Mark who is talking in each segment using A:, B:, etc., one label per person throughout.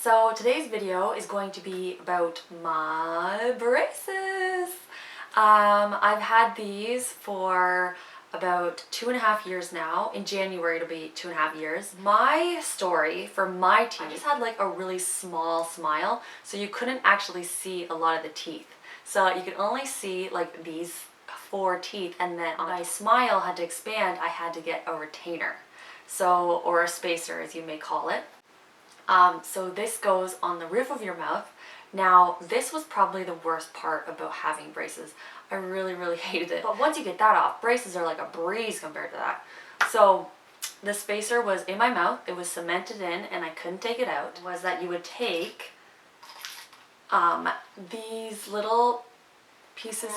A: So today's video is going to be about my braces. I've had these for about 2.5 years now. In January it'll be 2.5 years. My story for my teeth, I just had like a really small smile, so you couldn't actually see a lot of the teeth. So you could only see like these 4 teeth, and then my smile had to expand. I had to get a retainer, so, or a spacer as you may call it. So this goes on the roof of your mouth. Now this was probably the worst part about having braces. I really hated it. But once you get that off, braces are like a breeze compared to that. So the spacer was in my mouth, it was cemented in and I couldn't take it out. Was that you would take these little pieces,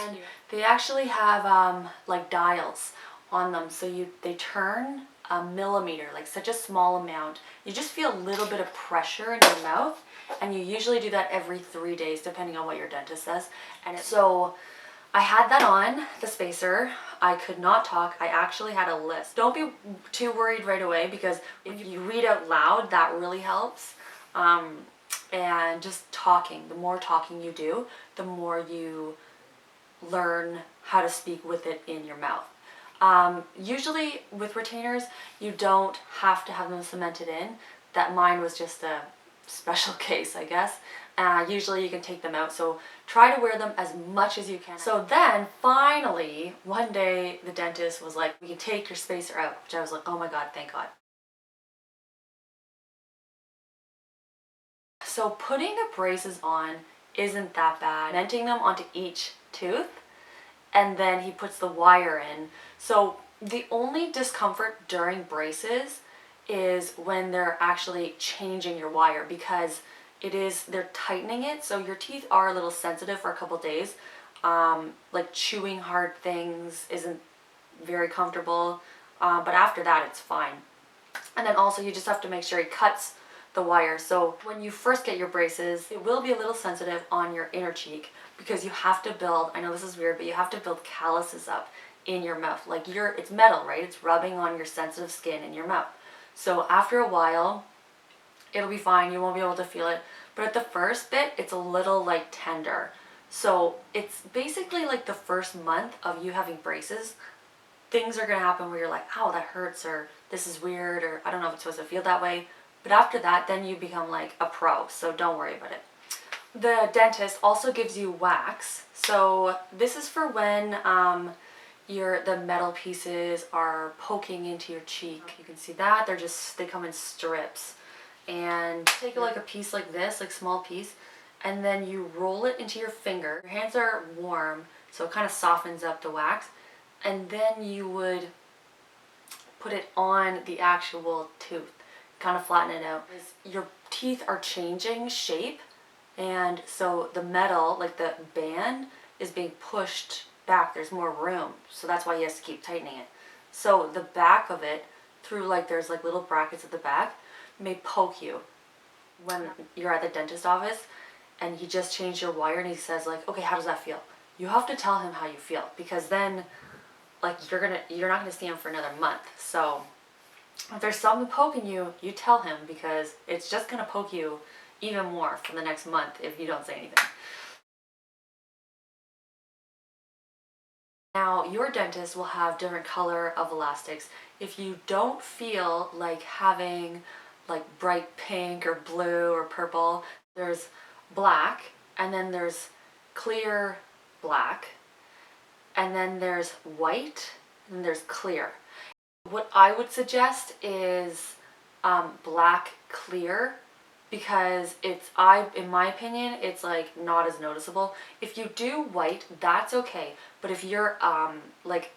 A: they actually have like dials on them, so they turn a millimeter, like such a small amount. You just feel a little bit of pressure in your mouth, and you usually do that every 3 days depending on what your dentist says. And so I had that on, the spacer. I could not talk. I actually had a list. Don't be too worried right away, because if you read out loud, that really helps. And just talking, the more talking you do, the more you learn how to speak with it in your mouth. Usually with retainers, you don't have to have them cemented in. That mine was just a special case, I guess. Usually you can take them out, so try to wear them as much as you can. So then finally, one day the dentist was like, we can take your spacer out, which I was like, oh my God, thank God. So putting the braces on isn't that bad. Cementing them onto each tooth, and then he puts the wire in. So the only discomfort during braces is when they're actually changing your wire, because they're tightening it, so your teeth are a little sensitive for a couple days. Like chewing hard things isn't very comfortable, but after that it's fine. And then also you just have to make sure he cuts the wire. So when you first get your braces, it will be a little sensitive on your inner cheek, because you have to build, I know this is weird, but you have to build calluses up in your mouth. Like it's metal, right? It's rubbing on your sensitive skin in your mouth. So after a while, it'll be fine. You won't be able to feel it. But at the first bit, it's a little like tender. So it's basically like the first month of you having braces, things are gonna happen where you're like, ow, that hurts, or this is weird, or I don't know if it's supposed to feel that way. But after that, then you become like a pro, so don't worry about it. The dentist also gives you wax. So this is for when the metal pieces are poking into your cheek. You can see that they come in strips, and take like a piece like this, like small piece, and then you roll it into your finger. Your hands are warm, so it kind of softens up the wax, and then you would put it on the actual tooth, kind of flatten it out. Your teeth are changing shape, and so the metal, like the band, is being pushed back. There's more room, so that's why he has to keep tightening it. So the back of it, through like there's like little brackets at the back, may poke you when you're at the dentist office and he just changed your wire and he says like, okay, how does that feel? You have to tell him how you feel, because then like you're not gonna see him for another month. So if there's something poking you, you tell him, because it's just gonna poke you even more for the next month if you don't say anything. Now, your dentist will have different color of elastics. If you don't feel like having like bright pink or blue or purple, there's black, and then there's clear black, and then there's white, and there's clear. What I would suggest is black clear, because in my opinion, it's like not as noticeable. If you do white, that's okay. But if you're like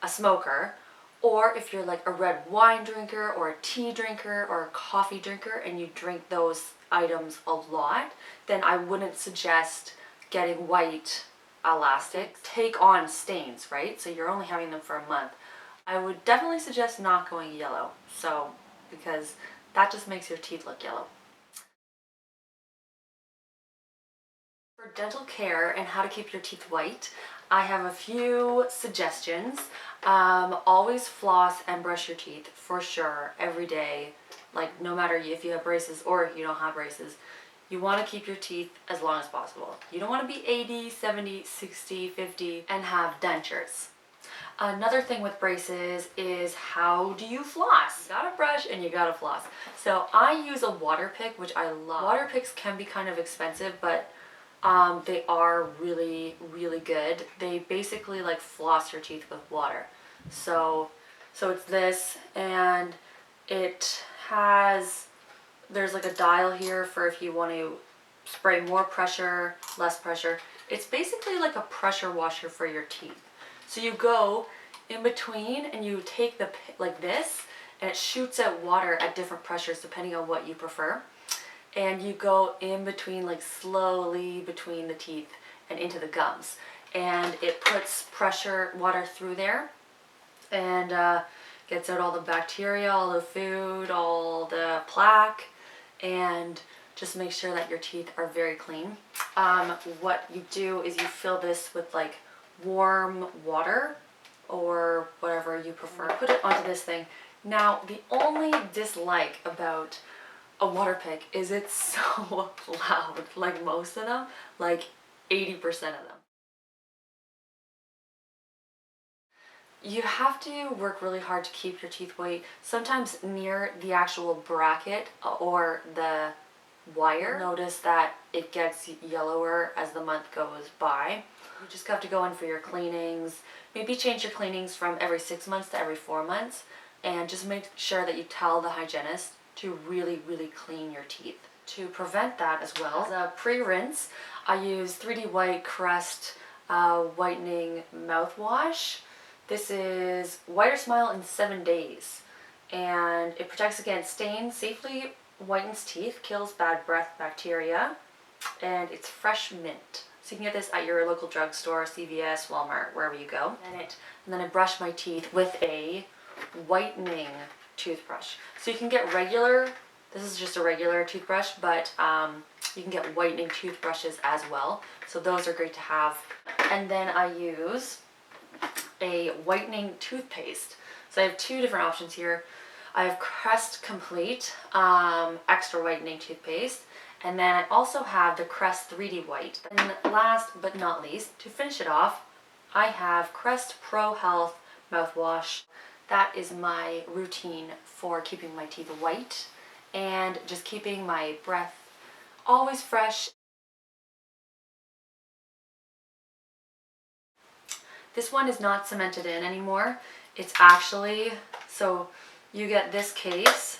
A: a smoker, or if you're like a red wine drinker or a tea drinker or a coffee drinker and you drink those items a lot, then I wouldn't suggest getting white elastic. Take on stains, right? So you're only having them for a month. I would definitely suggest not going yellow, because that just makes your teeth look yellow. For dental care and how to keep your teeth white, I have a few suggestions. Always floss and brush your teeth for sure every day. like no matter if you have braces or if you don't have braces, you want to keep your teeth as long as possible. You don't want to be 80, 70, 60, 50 and have dentures. Another thing with braces is how do you floss? You gotta brush and you gotta floss. So I use a water pick, which I love. Water picks can be kind of expensive, but they are really, really good. They basically like floss your teeth with water. So it's this, and it has, there's like a dial here for if you want to spray more pressure, less pressure. It's basically like a pressure washer for your teeth. So you go in between and you take the, like this, and it shoots out water at different pressures depending on what you prefer. And you go in between, like slowly between the teeth and into the gums. And it puts pressure, water through there, and gets out all the bacteria, all the food, all the plaque, and just make sure that your teeth are very clean. What you do is you fill this with like warm water or whatever you prefer. Put it onto this thing. Now, the only dislike about a water pick is it's so loud, like most of them, like 80% of them. You have to work really hard to keep your teeth white. Sometimes near the actual bracket or the wire, notice that it gets yellower as the month goes by. You just have to go in for your cleanings. Maybe change your cleanings from every 6 months to every 4 months, and just make sure that you tell the hygienist to really, really clean your teeth. To prevent that as well, as a pre-rinse, I use 3D White Crest Whitening Mouthwash. This is Whiter Smile in 7 days, and it protects against stains, safely whitens teeth, kills bad breath bacteria, and it's fresh mint. So you can get this at your local drugstore, CVS, Walmart, wherever you go. And then I brush my teeth with a whitening toothbrush. So you can get regular, this is just a regular toothbrush, but you can get whitening toothbrushes as well. So those are great to have. And then I use a whitening toothpaste. So I have 2 different options here. I have Crest Complete Extra Whitening Toothpaste, and then I also have the Crest 3D White. And last but not least, to finish it off, I have Crest Pro Health Mouthwash. That is my routine for keeping my teeth white and just keeping my breath always fresh. This one is not cemented in anymore. It's actually, so you get this case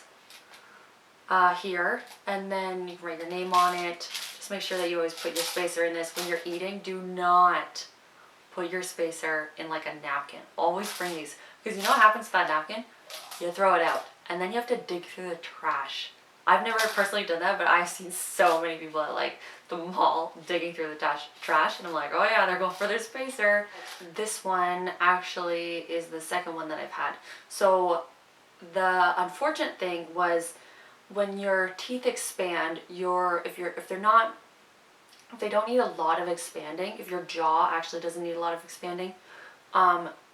A: here, and then you can write your name on it. Just make sure that you always put your spacer in this. When you're eating, do not put your spacer in like a napkin. Always bring these, because you know what happens to that napkin? You throw it out, and then you have to dig through the trash. I've never personally done that, but I've seen so many people at like the mall digging through the trash, and I'm like, oh yeah, they're going for their spacer. This one actually is the second one that I've had. So the unfortunate thing was when your teeth expand, if they don't need a lot of expanding, if your jaw actually doesn't need a lot of expanding,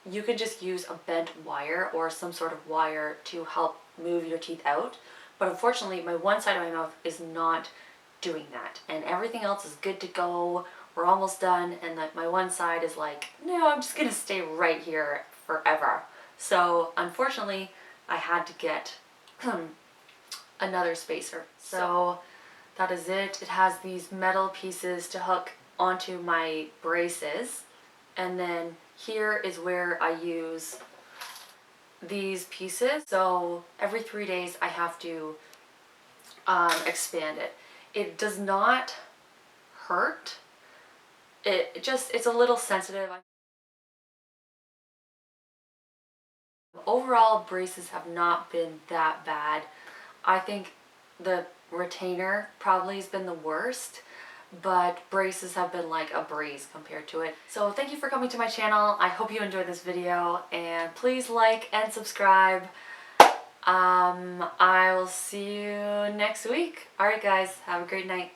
A: you can just use a bent wire or some sort of wire to help move your teeth out. But unfortunately, my one side of my mouth is not doing that, and everything else is good to go. We're almost done, and my one side is like, no, I'm just gonna stay right here forever. So unfortunately, I had to get another spacer. So that is it. It has these metal pieces to hook onto my braces, and then here is where I use these pieces. So every 3 days I have to expand it. It does not hurt. It's a little sensitive. Overall, braces have not been that bad. I think the retainer probably has been the worst, but braces have been like a breeze compared to it. So thank you for coming to my channel. I hope you enjoyed this video, and please like and subscribe. I will see you next week. Alright guys, have a great night.